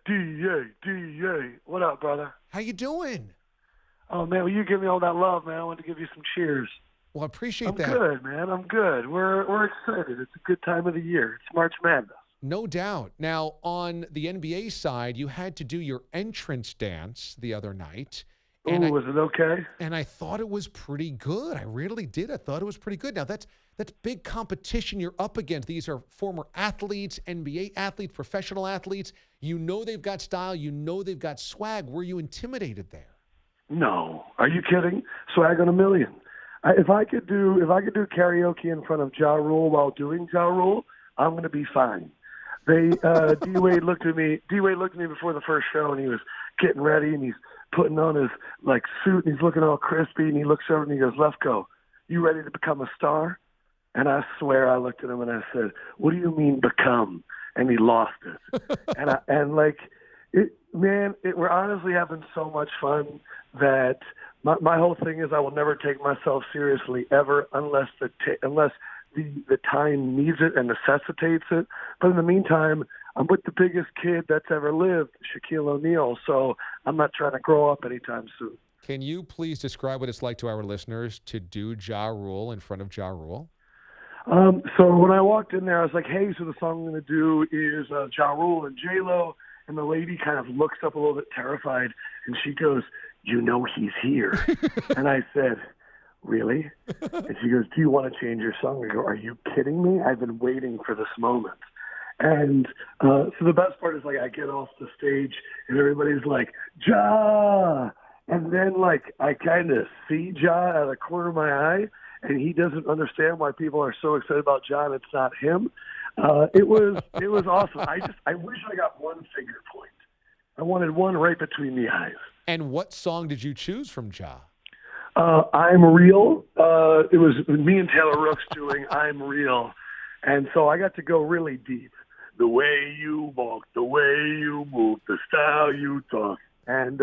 D-A. What up, brother? How you doing? Oh, man, will you give me all that love, man? I want to give you some cheers. Well, I appreciate I'm that. good, man. I'm good. We're excited. It's a good time of the year. It's March Madness. No doubt. Now, on the NBA side, you had to do your entrance dance the other night. And Was it okay? And I thought it was pretty good. I really did. I thought it was pretty good. Now, that's big competition you're up against. These are former athletes, NBA athletes, professional athletes. You know they've got style. You know they've got swag. Were you intimidated there? No. Are you kidding? Swag on a million. If I could do karaoke in front of Ja Rule while doing Ja Rule, I'm going to be fine. D-Wade looked at me before the first show, and he was getting ready, and he's putting on his suit, and he's looking all crispy, and he looks over and he goes, "Lefkoe, you ready to become a star?" And I swear I looked at him and I said, "What do you mean become?" And he lost it. We're honestly having so much fun that my whole thing is I will never take myself seriously ever unless the time needs it and necessitates it. But in the meantime, I'm with the biggest kid that's ever lived, Shaquille O'Neal, so I'm not trying to grow up anytime soon. Can you please describe what it's like to our listeners to do Ja Rule in front of Ja Rule? So when I walked in there, I was like, hey, so the song I'm going to do is Ja Rule and J-Lo, and the lady kind of looks up a little bit terrified, and she goes, "You know he's here." And I said, "Really?" And she goes, "Do you want to change your song?" I go, "Are you kidding me? I've been waiting for this moment." And so the best part is, I get off the stage, and everybody's like, "Ja!" And then, I kind of see Ja out of the corner of my eye, and he doesn't understand why people are so excited about Ja, and it's not him. It was awesome. I wish I got one finger point. I wanted one right between the eyes. And what song did you choose from Ja? I'm Real. It was me and Taylor Rooks doing I'm Real. And so I got to go really deep. The way you walk, the way you move, the style you talk. And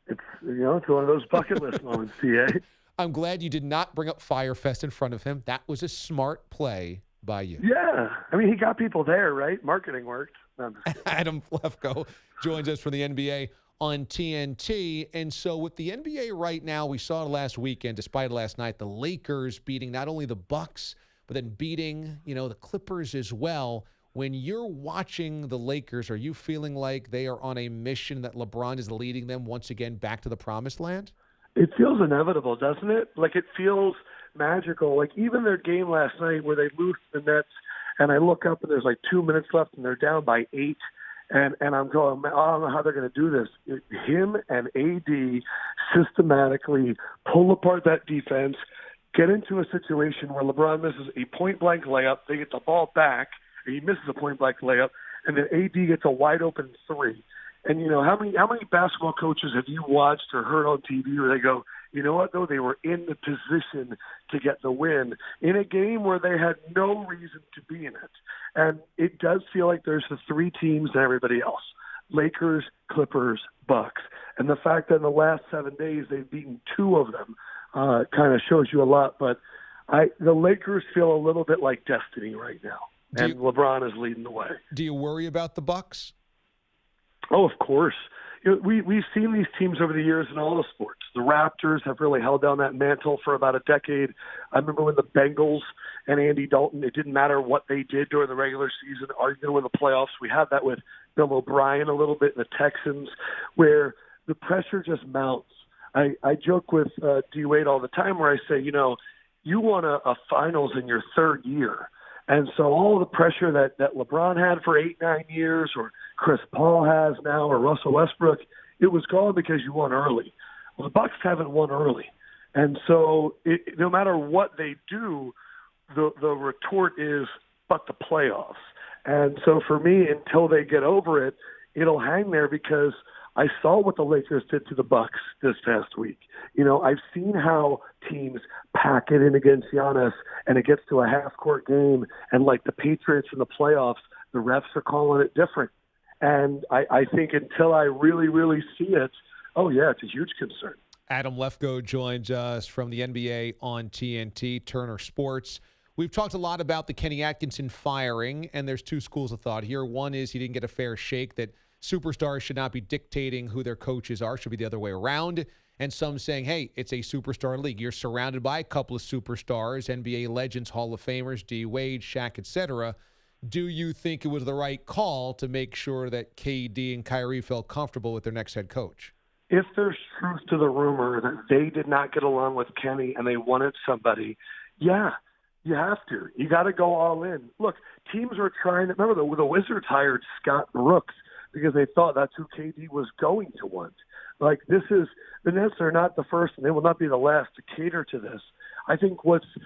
it's one of those bucket list moments, TA. I'm glad you did not bring up Firefest in front of him. That was a smart play by you. Yeah. I mean, he got people there, right? Marketing worked. Adam Lefkoe joins us from the NBA on TNT. And so with the NBA right now, we saw last weekend, despite last night, the Lakers beating not only the Bucks, but then beating, the Clippers as well. When you're watching the Lakers, are you feeling like they are on a mission that LeBron is leading them once again back to the promised land? It feels inevitable, doesn't it? It feels magical. Even their game last night where they lose the Nets, and I look up and there's 2 minutes left and they're down by 8. And I'm going, I don't know how they're going to do this. Him and AD systematically pull apart that defense, get into a situation where LeBron misses a point-blank layup. They get the ball back, or he misses a point-blank layup, and then AD gets a wide-open three. And, how many basketball coaches have you watched or heard on TV where they go, you know what, though, they were in the position to get the win in a game where they had no reason to be in it. And it does feel like there's the three teams and everybody else, Lakers, Clippers, Bucks. And the fact that in the last 7 days they've beaten two of them kind of shows you a lot. But the Lakers feel a little bit like destiny right now, and LeBron is leading the way. Do you worry about the Bucks? Oh, of course. We've seen these teams over the years in all the sports. The Raptors have really held down that mantle for about a decade. I remember when the Bengals and Andy Dalton, it didn't matter what they did during the regular season, are you going to win the playoffs? We had that with Bill O'Brien a little bit in the Texans, where the pressure just mounts. I joke with D-Wade all the time where I say, you won a finals in your third year. And so all the pressure that LeBron had for 8-9 years, or Chris Paul has now, or Russell Westbrook, it was gone because you won early. Well, the Bucks haven't won early. And so no matter what they do, the retort is, but the playoffs. And so for me, until they get over it, it'll hang there because I saw what the Lakers did to the Bucks this past week. I've seen how teams pack it in against Giannis, and it gets to a half-court game, and like the Patriots in the playoffs, the refs are calling it different. And I think until I really, really see it, oh, yeah, it's a huge concern. Adam Lefkoe joins us from the NBA on TNT, Turner Sports. We've talked a lot about the Kenny Atkinson firing, and there's two schools of thought here. One is he didn't get a fair shake, that superstars should not be dictating who their coaches are, should be the other way around. And some saying, hey, it's a superstar league. You're surrounded by a couple of superstars, NBA legends, Hall of Famers, D. Wade, Shaq, etc. Do you think it was the right call to make sure that KD and Kyrie felt comfortable with their next head coach? If there's truth to the rumor that they did not get along with Kenny and they wanted somebody, yeah, you have to. You got to go all in. Look, teams were trying to – remember, the Wizards hired Scott Brooks because they thought that's who KD was going to want. Like, this is – the Nets are not the first, and they will not be the last to cater to this. I think what's –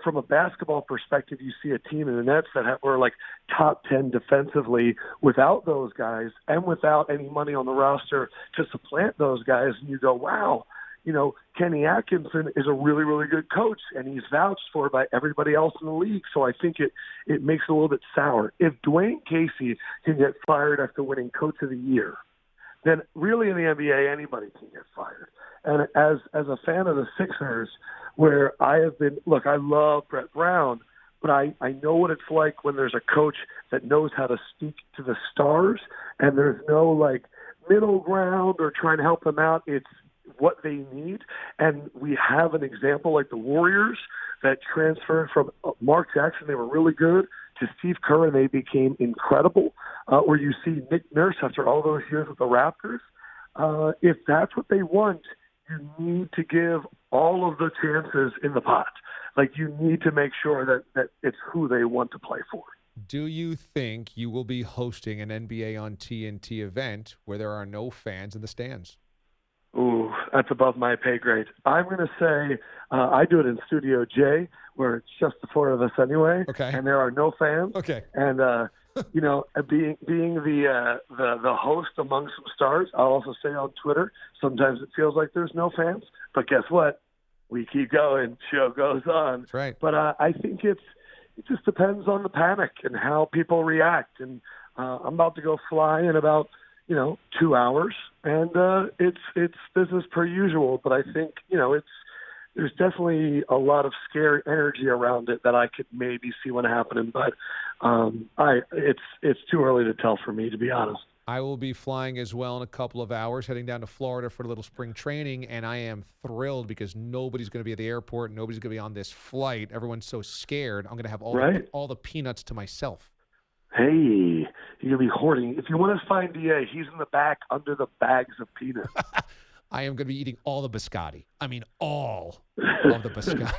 from a basketball perspective, you see a team in the Nets that were like top 10 defensively without those guys and without any money on the roster to supplant those guys, and you go, wow, Kenny Atkinson is a really, really good coach, and he's vouched for by everybody else in the league. So I think it makes it a little bit sour. If Dwayne Casey can get fired after winning Coach of the Year, then really in the NBA, anybody can get fired. And as a fan of the Sixers, where I have been, look, I love Brett Brown, but I know what it's like when there's a coach that knows how to speak to the stars, and there's no, like, middle ground or trying to help them out. It's what they need. And we have an example like the Warriors that transferred from Mark Jackson, they were really good, to Steve Kerr, and they became incredible. Or you see Nick Nurse after all those years with the Raptors. If that's what they want, you need to give all of the chances in the pot. Like, you need to make sure that it's who they want to play for. Do you think you will be hosting an NBA on TNT event where there are no fans in the stands? Ooh, that's above my pay grade. I'm going to say I do it in Studio J, where it's just the four of us anyway, okay, and there are no fans. Okay. And being the host among some stars, I'll also say on Twitter, sometimes it feels like there's no fans, but guess what? We keep going. Show goes on. That's right. But I think it just depends on the panic and how people react. And I'm about to go fly in about 2 hours, and it's business per usual. But I think there's definitely a lot of scary energy around it that I could maybe see one happening. But it's too early to tell for me, to be honest. I will be flying as well in a couple of hours, heading down to Florida for a little spring training, and I am thrilled because nobody's going to be at the airport. Nobody's going to be on this flight. Everyone's so scared. I'm going to have all the peanuts to myself. Hey, you're going to be hoarding. If you want to find DA, he's in the back under the bags of peanuts. I am going to be eating all the biscotti. I mean, all of the biscotti.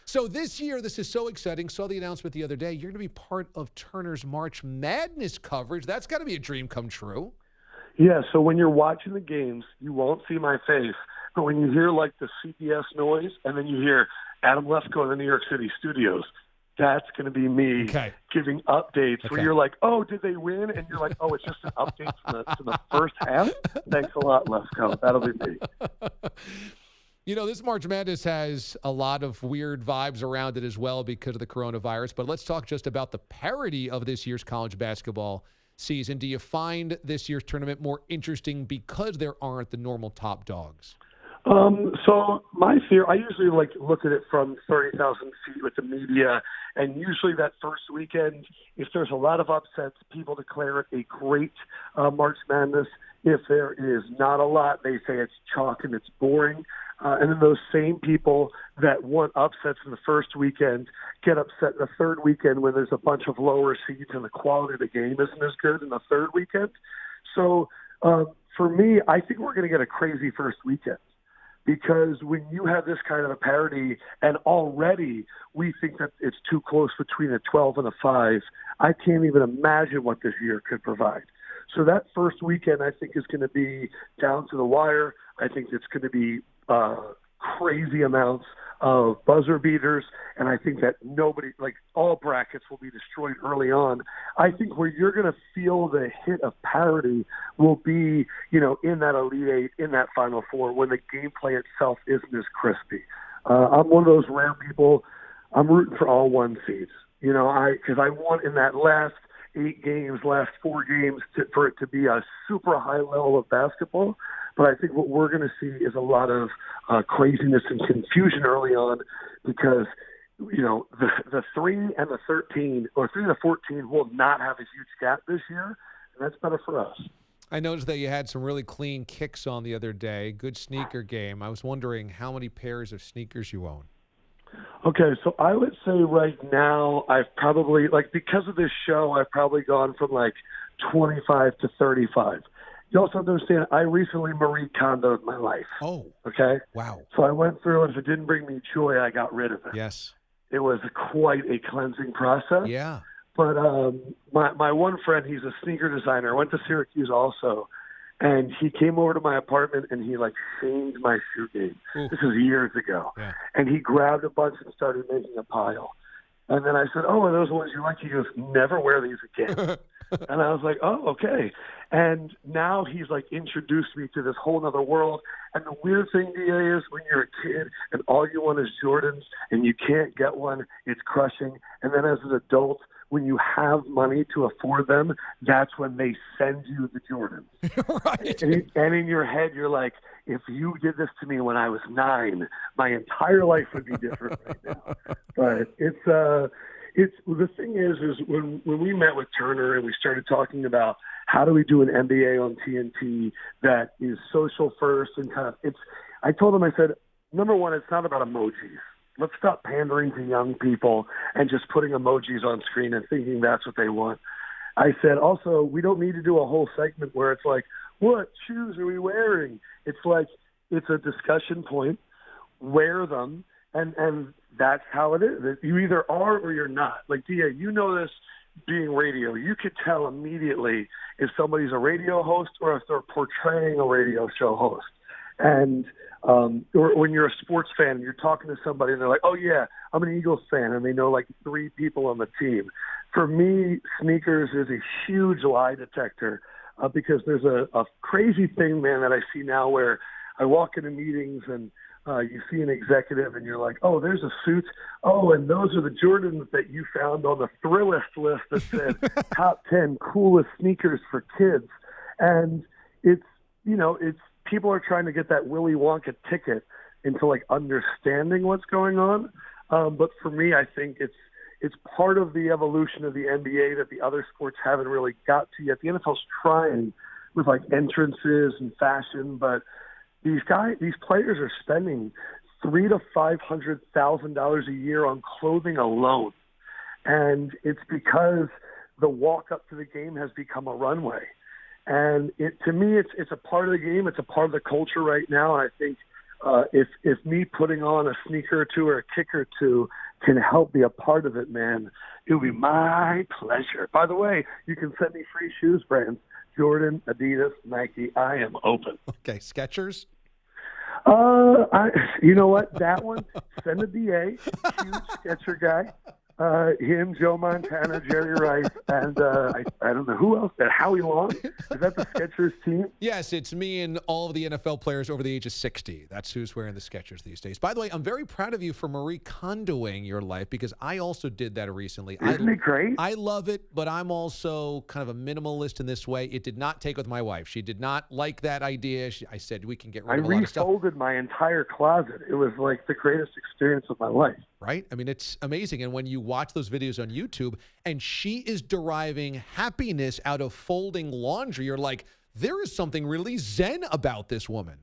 So this year, this is so exciting. Saw the announcement the other day. You're going to be part of Turner's March Madness coverage. That's got to be a dream come true. Yeah, so when you're watching the games, you won't see my face. But when you hear, like, the CBS noise, and then you hear Adam Lefkoe in the New York City studios, that's going to be me giving updates where you're like, oh, did they win? And you're like, oh, it's just an update from the first half? Thanks a lot, Lefkoe. That'll be me. This March Madness has a lot of weird vibes around it as well because of the coronavirus. But let's talk just about the parity of this year's college basketball season. Do you find this year's tournament more interesting because there aren't the normal top dogs? So my fear, I usually look at it from 30,000 feet with the media, and usually that first weekend, if there's a lot of upsets, people declare it a great March Madness. If there is not a lot, they say it's chalk and it's boring. And then those same people that want upsets in the first weekend get upset in the third weekend when there's a bunch of lower seeds and the quality of the game isn't as good in the third weekend. So for me, I think we're going to get a crazy first weekend. Because when you have this kind of a parity, and already we think that it's too close between a 12 and a 5, I can't even imagine what this year could provide. So that first weekend, I think, is going to be down to the wire. I think it's going to be crazy amounts of buzzer beaters, and I think that all brackets will be destroyed early on. I think where you're going to feel the hit of parity will be, in that Elite Eight, in that Final Four, when the gameplay itself isn't as crispy. I'm one of those rare people. I'm rooting for all one seeds, because I want in that last 4 games for it to be a super high level of basketball. But I think what we're going to see is a lot of craziness and confusion early on because the 3 and the 13 or 3 and the 14 will not have a huge gap this year, and that's better for us. I noticed that you had some really clean kicks on the other day. Good sneaker game. I was wondering how many pairs of sneakers you own. Okay, so I would say right now I've probably, because of this show, I've probably gone from 25 to 35. You also have to understand, I recently Marie Kondo'd my life. Oh. Okay? Wow. So I went through, and if it didn't bring me joy, I got rid of it. Yes. It was quite a cleansing process. Yeah. But my one friend, he's a sneaker designer, went to Syracuse also, and he came over to my apartment and he shamed my shoe game. Ooh. This is years ago. Yeah. And he grabbed a bunch and started making a pile. And then I said, "Oh, are those the ones you like?" He goes, "Never wear these again." And I was like, "Oh, okay." And now he's introduced me to this whole other world. And the weird thing, DA, is when you're a kid and all you want is Jordans and you can't get one, it's crushing. And then as an adult, when you have money to afford them, that's when they send you the Jordans. Right. And in your head, you're like, if you did this to me when I was 9, my entire life would be different right now. But it's the thing is when we met with Turner and we started talking about how do we do an NBA on TNT that is social first and I told him, I said, number one, it's not about emojis. Let's stop pandering to young people and just putting emojis on screen and thinking that's what they want. I said, also, we don't need to do a whole segment where it's what shoes are we wearing? It's it's a discussion point. Wear them, and that's how it is. You either are or you're not. Dia, you know this being radio. You could tell immediately if somebody's a radio host or if they're portraying a radio show host. And or when you're a sports fan and you're talking to somebody and they're like, "Oh yeah, I'm an Eagles fan," and they know 3 people on the team. For me, sneakers is a huge lie detector because there's a crazy thing, man, that I see now where I walk into meetings and you see an executive and you're like, "Oh, there's a suit. Oh, and those are the Jordans that you found on the Thrillist list that said top 10 coolest sneakers for kids." And it's people are trying to get that Willy Wonka ticket into understanding what's going on. But for me, I think it's part of the evolution of the NBA that the other sports haven't really got to yet. The NFL's trying with entrances and fashion, but these players are spending $300,000 to $500,000 a year on clothing alone, and it's because the walk up to the game has become a runway. And to me, it's a part of the game. It's a part of the culture right now. And I think if me putting on a sneaker or two or a kick or two can help be a part of it, man, it would be my pleasure. By the way, you can send me free shoes brands. Jordan, Adidas, Nike. I am open. Okay, Skechers? You know what? That one, send a DA, huge Sketcher guy. Him, Joe Montana, Jerry Rice, and I don't know who else. Howie Long. Is that the Skechers team? Yes, it's me and all of the NFL players over the age of 60. That's who's wearing the Skechers these days. By the way, I'm very proud of you for Marie Kondoing your life because I also did that recently. Isn't it great? I love it, but I'm also kind of a minimalist in this way. It did not take with my wife. She did not like that idea. I said we can get rid of a lot of stuff. I refolded my entire closet. It was the greatest experience of my life. Right? I mean, it's amazing. And when you watch those videos on YouTube and she is deriving happiness out of folding laundry, you're like, there is something really zen about this woman.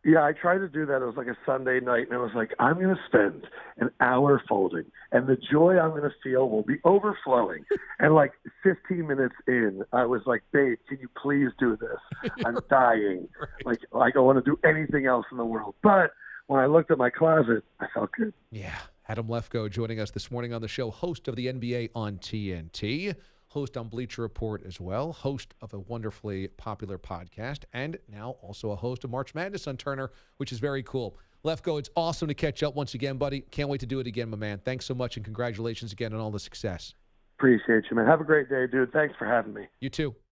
Yeah, I tried to do that. It was a Sunday night, and I was like, I'm going to spend an hour folding, and the joy I'm going to feel will be overflowing. And 15 minutes in, I was like, babe, can you please do this? I'm dying. Right. I don't want to do anything else in the world. But when I looked at my closet, I felt good. Yeah. Adam Lefkoe joining us this morning on the show, host of the NBA on TNT, host on Bleacher Report as well, host of a wonderfully popular podcast, and now also a host of March Madness on Turner, which is very cool. Lefkoe, it's awesome to catch up once again, buddy. Can't wait to do it again, my man. Thanks so much, and congratulations again on all the success. Appreciate you, man. Have a great day, dude. Thanks for having me. You too.